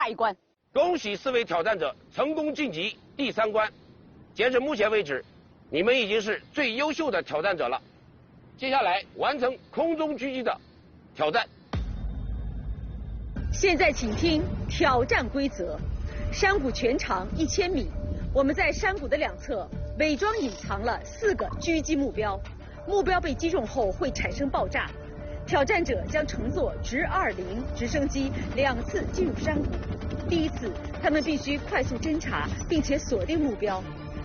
下一关。恭喜4位挑战者成功晋级第3关。截至目前为止，你们已经是最优秀的挑战者了。接下来完成空中狙击的挑战。现在请听挑战规则：山谷全长1000米，我们在山谷的两侧伪装隐藏了4个狙击目标，目标被击中后会产生爆炸。挑战者将乘坐直20直升机2次进入山谷。第一次，他们必须快速侦查并且锁定目标；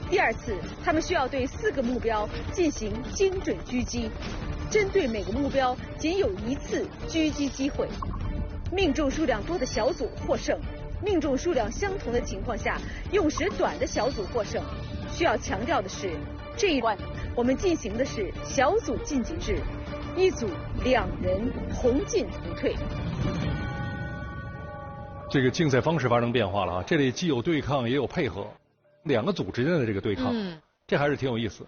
第二次，他们需要对4个目标进行精准狙击，针对每个目标仅有1次狙击机会。命中数量多的小组获胜，命中数量相同的情况下，用时短的小组获胜。需要强调的是，这一关我们进行的是小组晋级制，1组2人同进同退。这个竞赛方式发生变化了啊！这里既有对抗，也有配合，2个组之间的这个对抗，这还是挺有意思。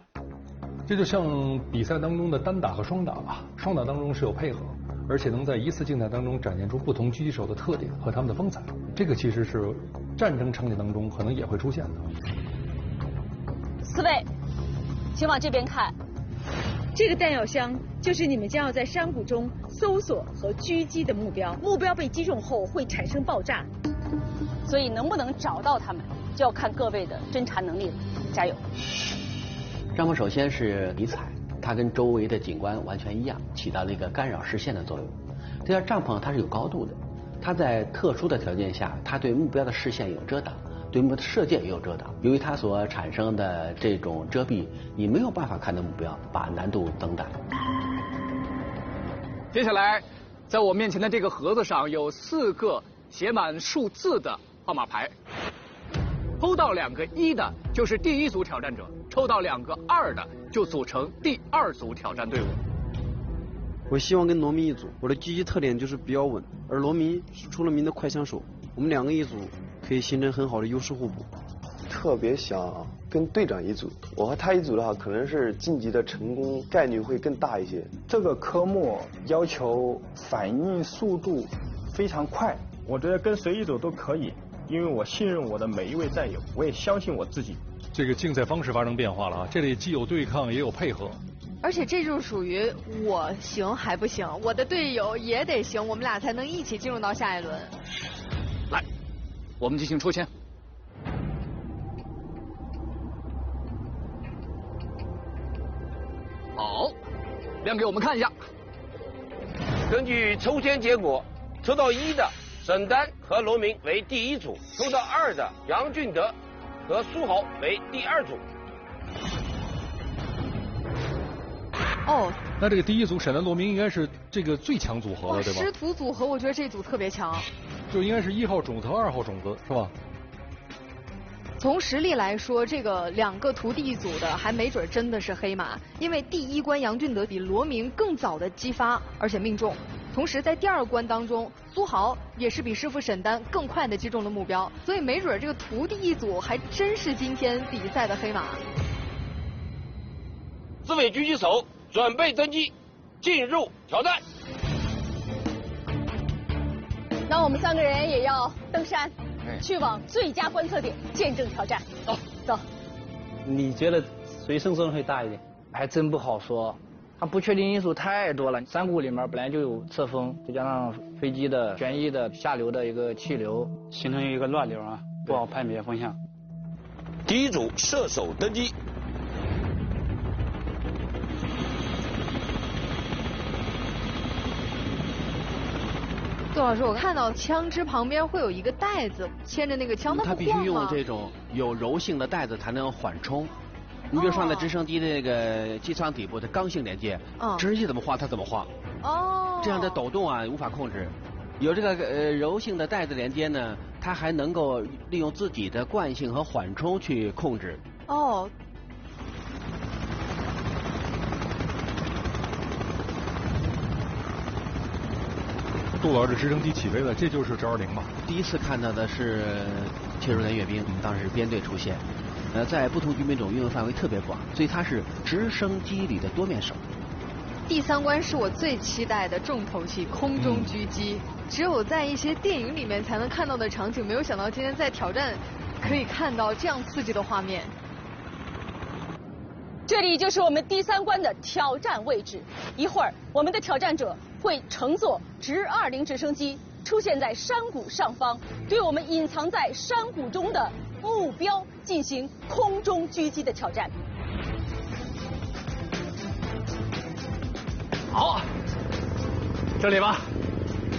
这就像比赛当中的单打和双打吧，双打当中是有配合，而且能在一次竞赛当中展现出不同狙击手的特点和他们的风采。这个其实是战争场景当中可能也会出现的。4位，请往这边看。这个弹药箱就是你们将要在山谷中搜索和狙击的目标，目标被击中后会产生爆炸，所以能不能找到他们，就要看各位的侦查能力了。加油！帐篷首先是迷彩，它跟周围的景观完全一样，起到了一个干扰视线的作用。第二，帐篷它是有高度的，它在特殊的条件下，它对目标的视线有遮挡。对目标的射箭也有遮挡，由于它所产生的这种遮蔽，你没有办法看到目标，把难度增大。接下来，在我面前的这个盒子上有4个写满数字的号码牌，抽到2个1的就是第1组挑战者，抽到2个2的就组成第2组挑战队伍。我希望跟罗明一组，我的狙击特点就是比较稳，而罗明是出了名的快枪手，我们2个一组可以形成很好的优势互补。特别想跟队长一组，我和他一组的话，可能是晋级的成功概率会更大一些。这个科目要求反应速度非常快，我觉得跟谁一组都可以，因为我信任我的每一位战友，我也相信我自己。这个竞赛方式发生变化了啊！这里既有对抗，也有配合。而且这就属于我行还不行，我的队友也得行，我们俩才能一起进入到下一轮。来，我们进行抽签。好，亮给我们看一下。根据抽签结果，抽到1的沈丹和罗明为第1组，抽到2的杨俊德和苏豪为第2组。哦，那这个第1组沈丹罗明应该是这个最强组合了，对吧？师徒组合，我觉得这组特别强。就应该是1号种子和2号种子，是吧？从实力来说，这个2个徒弟一组的还没准真的是黑马，因为第1关杨俊德比罗明更早的击发，而且命中。同时在第2关当中，苏豪也是比师傅沈丹更快的击中了目标，所以没准这个徒弟一组还真是今天比赛的黑马。4位狙击手准备登机，进入挑战。那我们3个人也要登山，去往最佳观测点见证挑战。走。你觉得谁胜算会大一点？还真不好说，它不确定因素太多了。山谷里面本来就有侧风，再加上飞机的旋翼的下流的一个气流，形成一个乱流啊，不好判别风向。第1组射手登机。杜老师，我看到枪支旁边会有一个带子牵着那个枪，它必须用这种有柔性的带子才能缓冲。你比如说在直升机的那个机舱底部的刚性连接，直升机怎么晃它怎么晃。哦。这样的抖动啊无法控制。有这个柔性的带子连接呢，它还能够利用自己的惯性和缓冲去控制。哦。杜老师，直升机起飞了，这就是直20吧？第一次看到的是切入员阅兵，当时编队出现，在不同军品种运用范围特别广，所以它是直升机里的多面手。第3关是我最期待的重头戏——空中狙击。只有在一些电影里面才能看到的场景，没有想到今天在挑战可以看到这样刺激的画面。这里就是我们第3关的挑战位置。一会儿，我们的挑战者会乘坐直20直升机出现在山谷上方，对我们隐藏在山谷中的目标进行空中狙击的挑战。好，这里吧，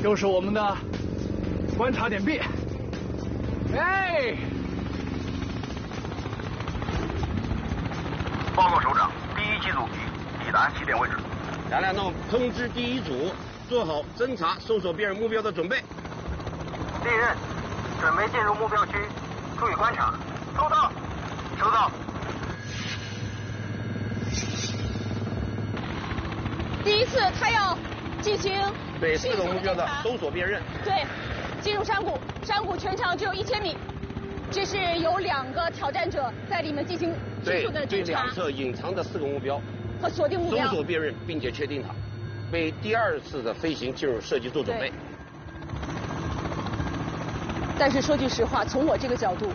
就是我们的观察点 B。哎，报告首长，第1机组已抵达起点位置。杨亮弄通知第1组做好侦察、搜索辨认目标的准备。猎人，准备进入目标区，注意观察。收到。收到。第一次，他要进行对4个目标的搜索辨认。对，进入山谷，山谷全长只有1000米。这是有2个挑战者在里面进行迅速的侦查。对2侧隐藏的4个目标和锁定目标，搜索辨认，并且确定它，为第2次的飞行进入射击做准备。但是说句实话，从我这个角度，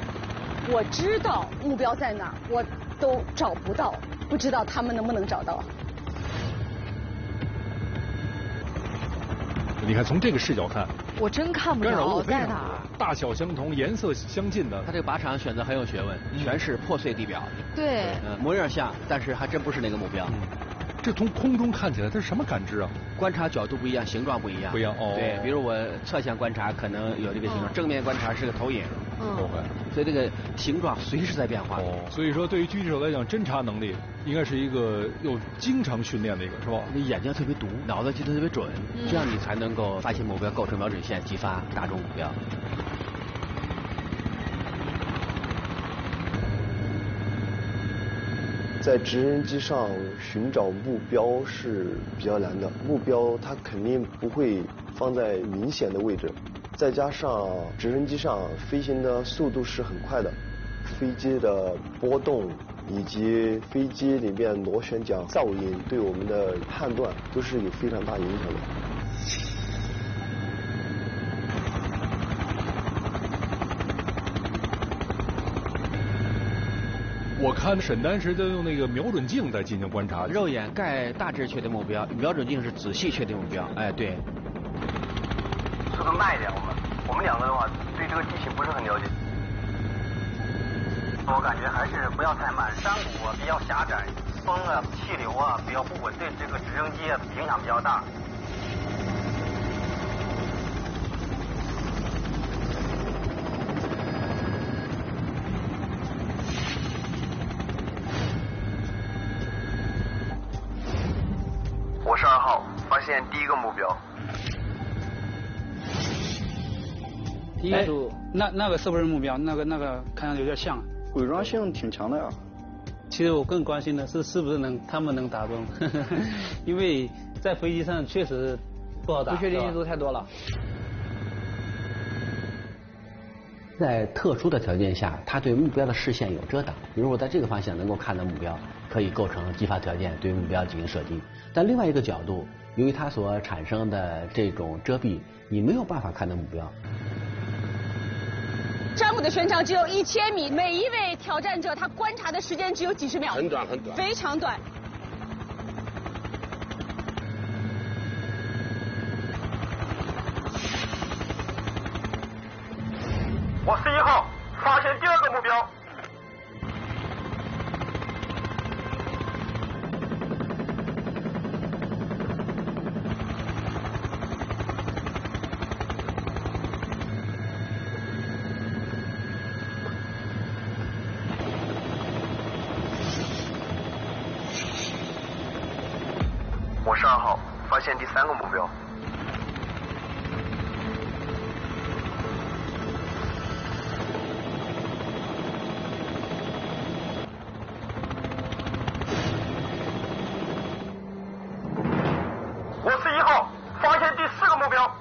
我知道目标在哪儿，我都找不到，不知道他们能不能找到。你看，从这个视角看，我真看不着在哪儿。大小相同、颜色相近的，他这个靶场选择很有学问，全是破碎地表。对，模样像，但是还真不是那个目标。这从空中看起来，它是什么感知啊？观察角度不一样，形状不一样。不一样哦。对，比如我侧向观察可能有这个形状，正面观察是个投影。所以这个形状随时在变化。所以说，对于狙击手来讲，侦察能力应该是一个又经常训练的一个，是吧？你眼睛特别毒，脑子记得特别准，这样你才能够发现目标，构成瞄准线，击发打中目标。在直升机上寻找目标是比较难的，目标它肯定不会放在明显的位置，再加上直升机上飞行的速度是很快的，飞机的波动以及飞机里面螺旋桨噪音对我们的判断都是有非常大影响的。我看沈丹是在用那个瞄准镜在进行观察，肉眼盖大致确定目标，瞄准镜是仔细确定目标。哎，对。速度慢一点，我们2个的话对这个地形不是很了解。我感觉还是不要太慢，山谷比较狭窄，风啊、气流啊比较不稳，对这个直升机影响比较大。我是2号，发现第1个目标。第1组，那个是不是目标？那个看上去有点像。伪装性挺强的呀。其实我更关心的是不是他们能打中，因为在飞机上确实不好打，不确定因素太多了。在特殊的条件下，它对目标的视线有遮挡。如果在这个方向能够看到目标，可以构成激发条件，对目标进行射击。但另外一个角度，由于它所产生的这种遮蔽，你没有办法看到目标。山谷的全长只有1000米，每一位挑战者他观察的时间只有几十秒，很短很短，非常短。我是1号，发现第2个目标。我是2号，发现第3个目标。我是1号，发现第4个目标。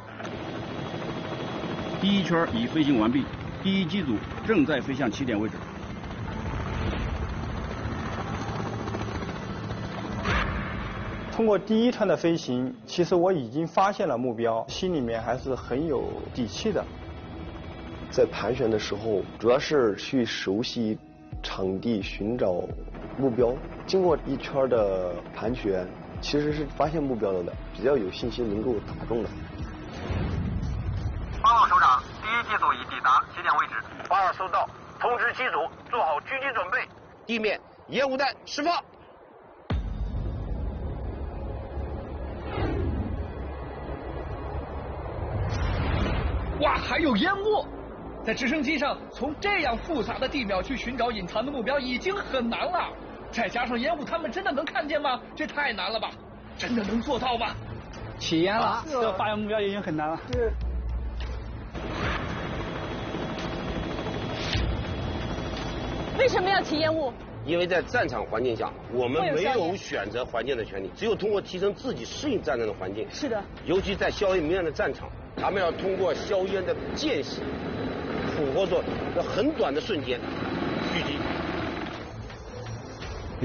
第1圈已飞行完毕，第1机组正在飞向起点位置。通过第一趟的飞行，其实我已经发现了目标，心里面还是很有底气的。在盘旋的时候，主要是去熟悉场地，寻找目标。经过一圈的盘旋，其实是发现目标了的，比较有信心能够打中的。报告首长，第一机组已抵达起点位置。8号收到，通知机组做好狙击准备。地面烟雾弹释放。哇，还有烟雾！在直升机上，从这样复杂的地表去寻找隐藏的目标已经很难了，再加上烟雾，他们真的能看见吗？这太难了吧？真的能做到吗？起烟了，这发现目标已经很难了。为什么要起烟雾？因为在战场环境下，我们没有选择环境的权利，只有通过提升自己适应战争的环境。是的。尤其在硝烟弥漫的战场，他们要通过硝烟的间隙，或者说很短的瞬间狙击。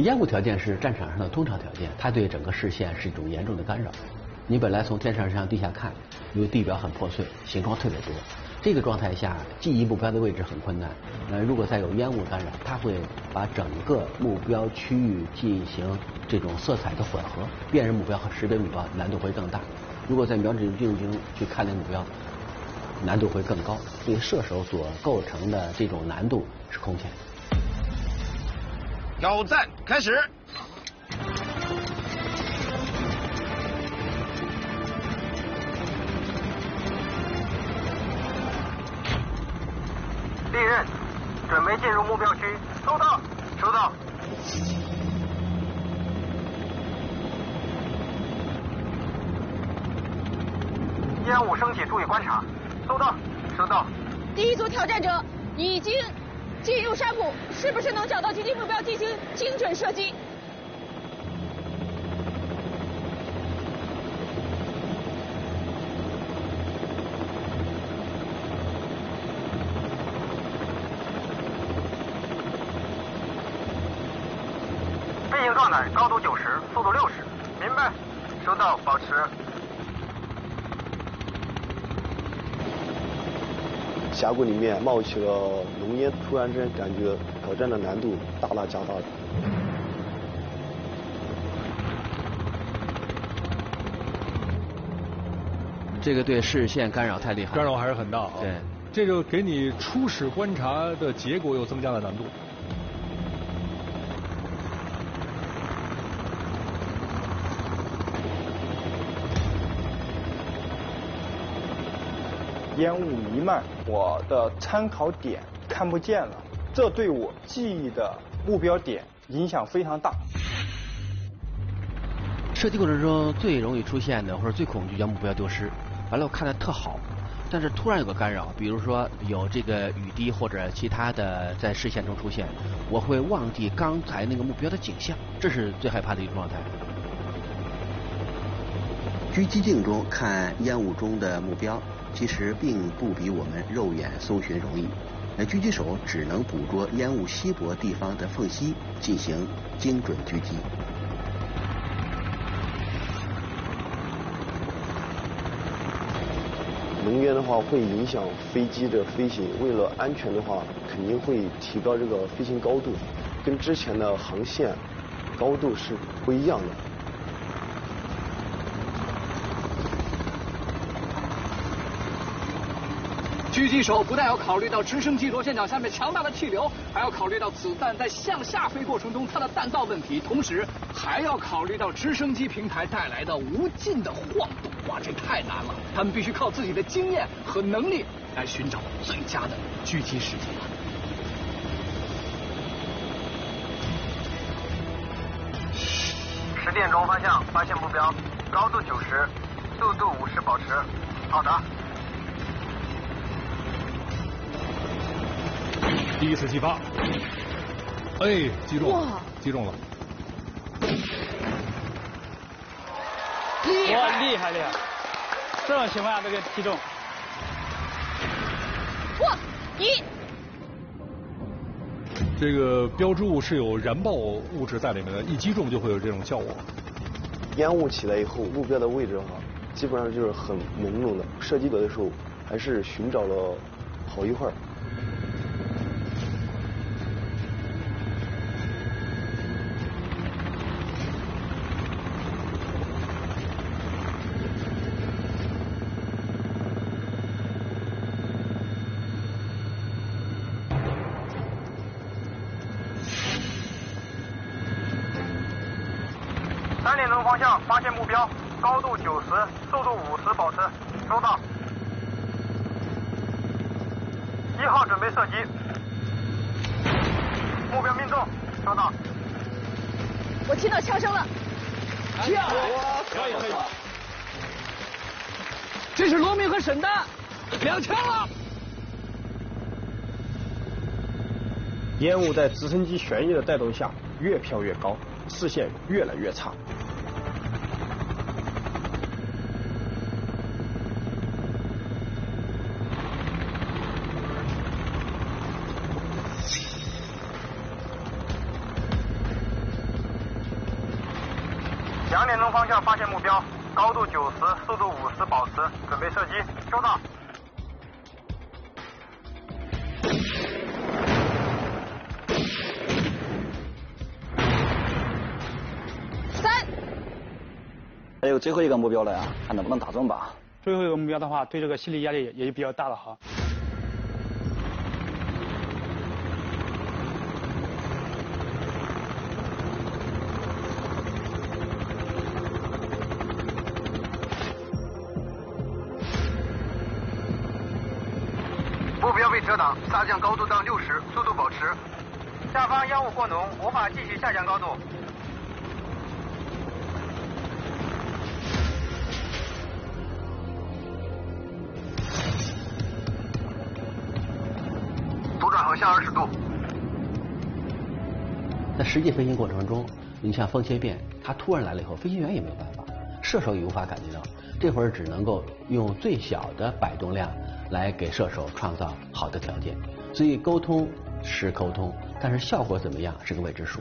烟雾条件是战场上的通常条件，它对整个视线是一种严重的干扰。你本来从天上向地下看，因为地表很破碎，形状特别多，这个状态下记忆目标的位置很困难。如果再有烟雾干扰，它会把整个目标区域进行这种色彩的混合，辨认目标和识别目标难度会更大。如果在瞄准镜中去看那个目标，难度会更高，对射手所构成的这种难度是空前。挑战开始。敌人准备进入目标区，收到，收到。烟雾升起，注意观察，收到，收到。第一组挑战者已经进入山谷，是不是能找到击击目标进行精准射击？飞行状态，高度90，速度60，明白，收到，保持。峡谷里面冒起了浓烟，突然之间感觉挑战的难度大大加大了。这个对视线干扰太厉害，干扰还是很大啊。对，这就给你初始观察的结果有增加的难度。烟雾弥漫，我的参考点看不见了，这对我记忆的目标点影响非常大。射击过程中最容易出现的或者最恐惧叫目标丢失，完了我看得特好，但是突然有个干扰，比如说有这个雨滴或者其他的在视线中出现，我会忘记刚才那个目标的景象，这是最害怕的一种状态。狙击镜中看烟雾中的目标，其实并不比我们肉眼搜寻容易。狙击手只能捕捉烟雾稀薄地方的缝隙，进行精准狙击。浓烟的话会影响飞机的飞行，为了安全的话，肯定会提高这个飞行高度，跟之前的航线高度是不一样的。狙击手不但要考虑到直升机螺旋桨下面强大的气流，还要考虑到子弹在向下飞过程中它的弹道问题，同时还要考虑到直升机平台带来的无尽的晃动。哇，这太难了！他们必须靠自己的经验和能力来寻找最佳的狙击时机了。10点钟方向，发现目标，高度90，速度50，保持。好的。第一次击发，哎，击中了，击中了。哇，厉害厉害！这种情况下都给击中。哇，1。这个标志物是有燃爆物质在里面的，一击中就会有这种效果。烟雾起来以后，目标的位置的话，基本上就是很朦胧的。射击的时候还是寻找了好一会儿。3点钟方向发现目标，高度90，速度50，保持。收到。1号准备射击。目标命中。收到。我听到枪声了。可以。这是罗明和沈丹，2枪了。烟雾在直升机旋翼的带动下越飘越高，视线越来越差。2点钟方向发现目标，高度90，速度50，保持。准备射击。收到。还有最后一个目标了呀，看能不能打中吧。最后一个目标的话，对这个心理压力也比较大了哈。目标被遮挡，下降高度到60，速度保持。下方烟雾过浓，无法继续下降高度。左转横向20度。在实际飞行过程中，你像风切变，它突然来了以后，飞行员也没有办法，射手也无法感觉到，这会儿只能够用最小的摆动量来给射手创造好的条件。所以沟通是沟通，但是效果怎么样是个未知数。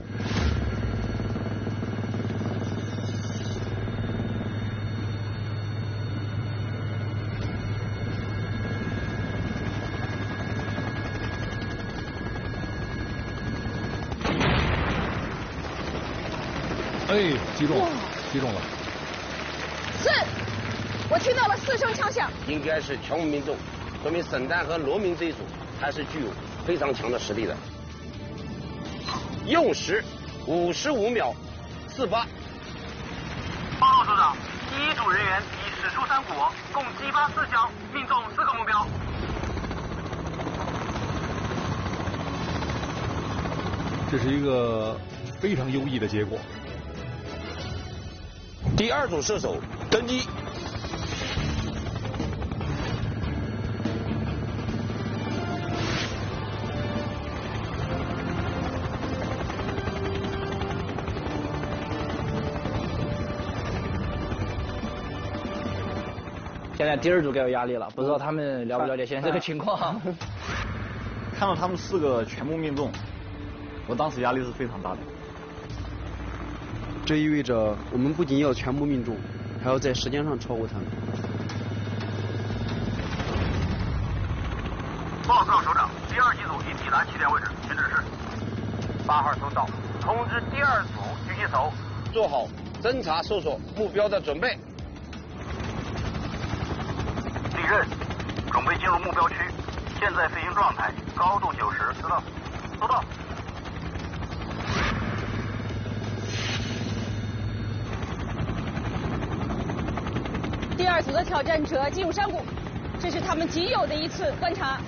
哎，击中了，击中了。4，我听到了4声枪响。应该是全部命中，说明沈丹和罗明这一组还是具有非常强的实力的。用时55秒48。报告组长，第一组人员已使出3股，共击发4枪，命中4个目标。这是一个非常优异的结果。第2组射手登机。现在第2组该有压力了，不知道他们了不了解现在这个情况。看到他们4个全部命中，我当时压力是非常大的。这意味着我们不仅要全部命中，还要在时间上超过他们。报告首长，第2机组已抵达起点位置，请指示。8号收到，通知第2组狙击手做好侦察搜索目标的准备。利刃，准备进入目标区，现在飞行状态，高度90，知道？收到。第2组的挑战者进入山谷，这是他们仅有的一次观察。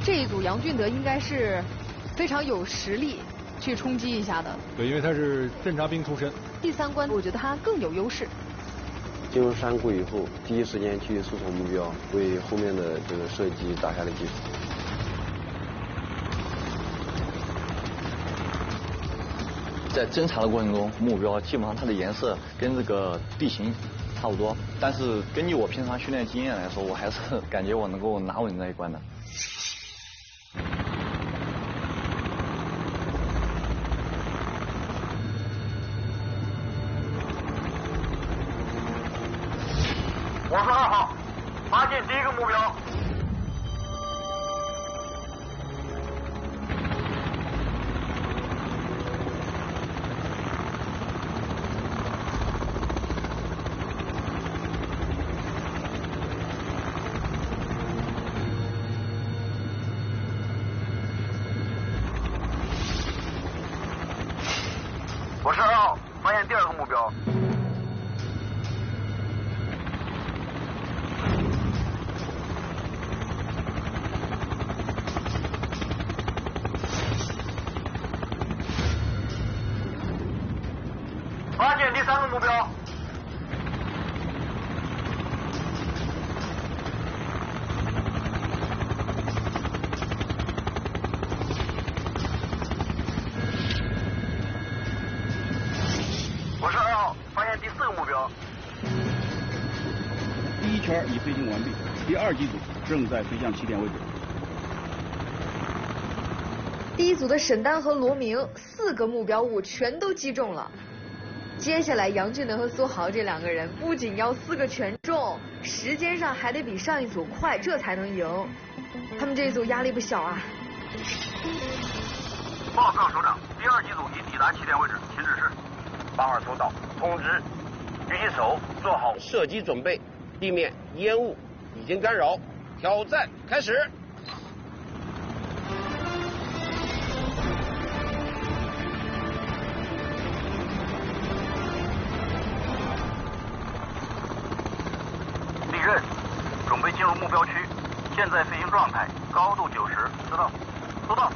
这一组杨俊德应该是非常有实力去冲击一下的。对，因为他是侦察兵出身。第3关，我觉得他更有优势。进入山谷以后，第一时间去搜索目标，为后面的这个射击打下了基础。在侦查的过程中，目标基本上它的颜色跟这个地形差不多。但是根据我平常训练经验来说，我还是感觉我能够拿稳这一关的。我是2号，发现第一个目标。我是2号，发现第2个目标。发现第3个目标。我是2号，发现第4个目标。第1圈已飞行完毕，第2机组正在飞向起点位置。第一组的沈丹和罗明4个目标物全都击中了。接下来杨俊德和苏豪这2个人不仅要4个全中，时间上还得比上一组快，这才能赢。他们这一组压力不小啊。报告首长，第2机组已抵达起点位置，请指示。8号收到，通知，狙击手做好射击准备，地面烟雾已经干扰，挑战开始。利刃，准备进入目标区，现在飞行状态，高度90，知道？收到。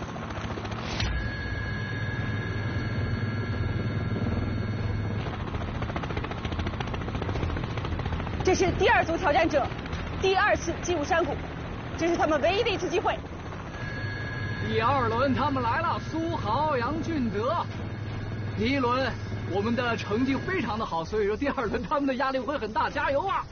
这是第2组挑战者第2次进入山谷，这是他们唯一的一次机会。第2轮他们来了，苏豪、杨俊德。第1轮我们的成绩非常的好，所以说第2轮他们的压力会很大，加油啊！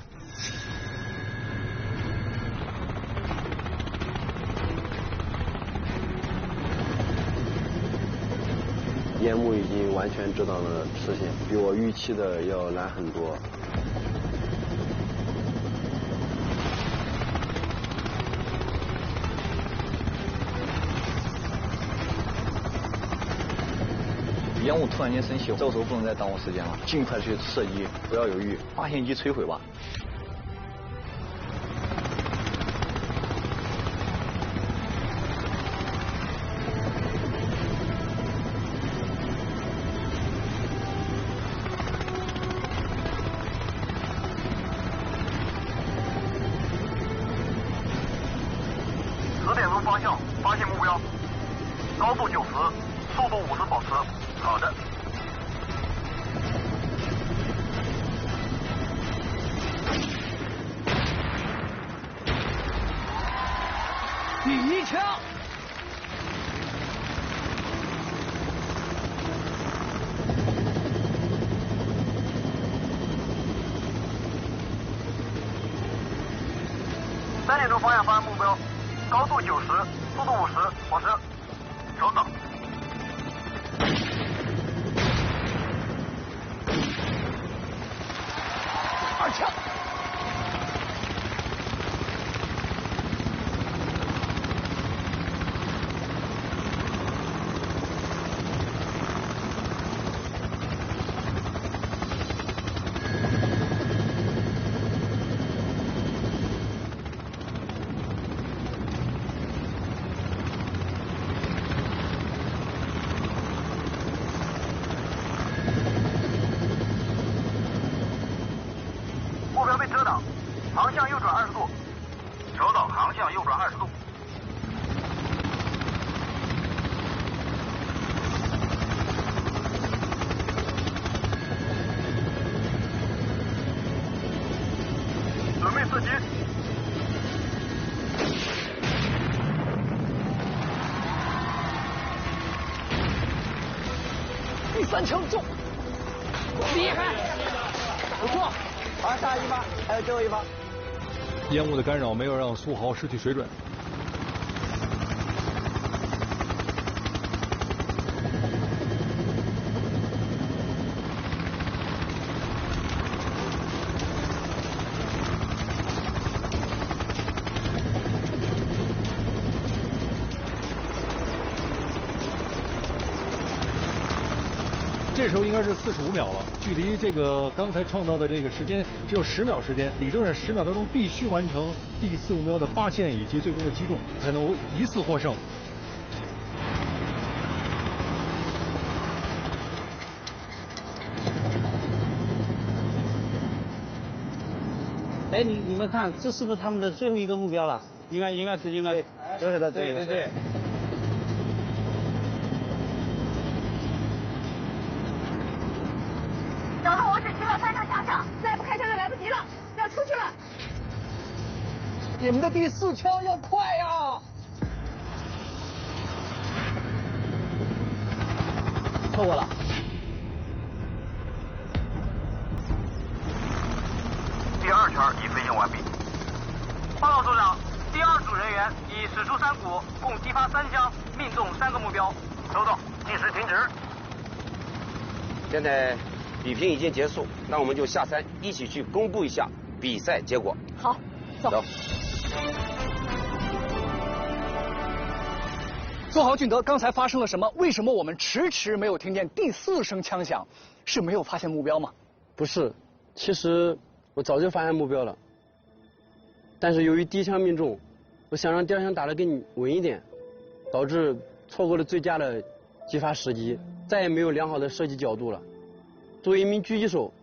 烟幕已经完全遮挡了视线，比我预期的要蓝很多。烟雾突然间升起，这个时候不能再耽误时间了，尽快去射击，不要犹豫，发现机摧毁吧。10点钟方向发现目标，高度90，速度50保持。好的。第1枪。3点钟方向发现目标，高度90，速度50，保持。收到。2枪。目标被遮挡，航向右转20度。收到，航向右转20度。准备射击。第3枪中，厉害，不错。好，下一发，还有最后一发。烟雾的干扰没有让苏豪失去水准。这时候应该是45秒了，距离这个刚才创造的这个时间只有10秒时间。李正在10秒当中必须完成第4目标的发现以及最终的击中，才能一次获胜。哎，你们看，这是不是他们的最后一个目标了？应该是。就是的，对。找到我只需要3张奖赏，再不开枪就来不及了，要出去了。你们的第4枪要快呀！错过了。第2圈已飞行完毕。报告组长，第2组人员已使出3股，共击发3枪，命中3个目标。收到，计时停止。现在比拼已经结束，那我们就下山一起去公布一下比赛结果。好，走。苏豪、俊德，刚才发生了什么？为什么我们迟迟没有听见第4声枪响？是没有发现目标吗？不是，其实我早就发现目标了，但是由于第1枪命中，我想让第2枪打得更稳一点，导致错过了最佳的击发时机，再也没有良好的射击角度了。作为一名狙击手，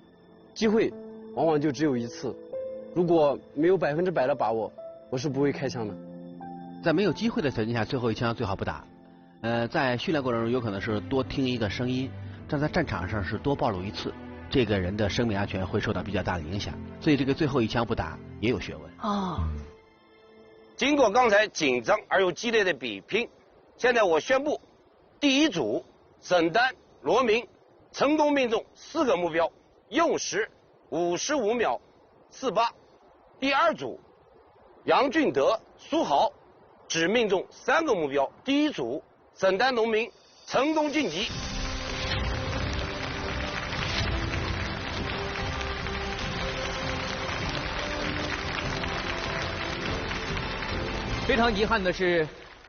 机会往往就只有1次，如果没有100%的把握，我是不会开枪的。在没有机会的条件下，最后一枪最好不打。在训练过程中有可能是多听一个声音，但在战场上是多暴露1次，这个人的生命安全会受到比较大的影响。所以这个最后一枪不打也有学问。哦。经过刚才紧张而又激烈的比拼，现在我宣布，第1组沈丹、罗明成功命中4个目标，用时55秒48。第2组杨俊德、苏豪只命中3个目标。第1组沈丹、农民成功晋级。非常遗憾的是，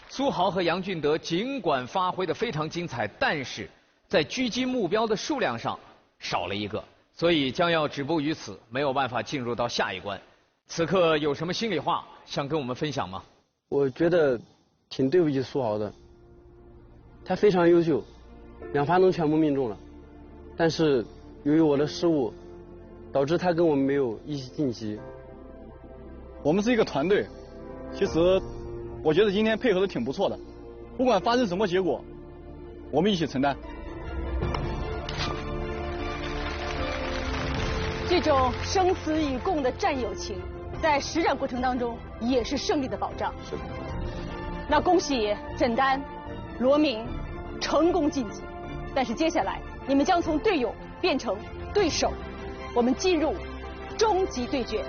苏豪和杨俊德尽管发挥得非常精彩，但是在狙击目标的数量上少了1个，所以将要止步于此，没有办法进入到下一关。此刻有什么心里话想跟我们分享吗？我觉得挺对不起苏豪的，他非常优秀，2发能全部命中了，但是由于我的失误，导致他跟我们没有一起晋级。我们是一个团队，其实我觉得今天配合的挺不错的，不管发生什么结果，我们一起承担。这种生死与共的战友情，在实战过程当中也是胜利的保障。是的。那恭喜沈丹、罗明成功晋级，但是接下来你们将从队友变成对手，我们进入终极对决。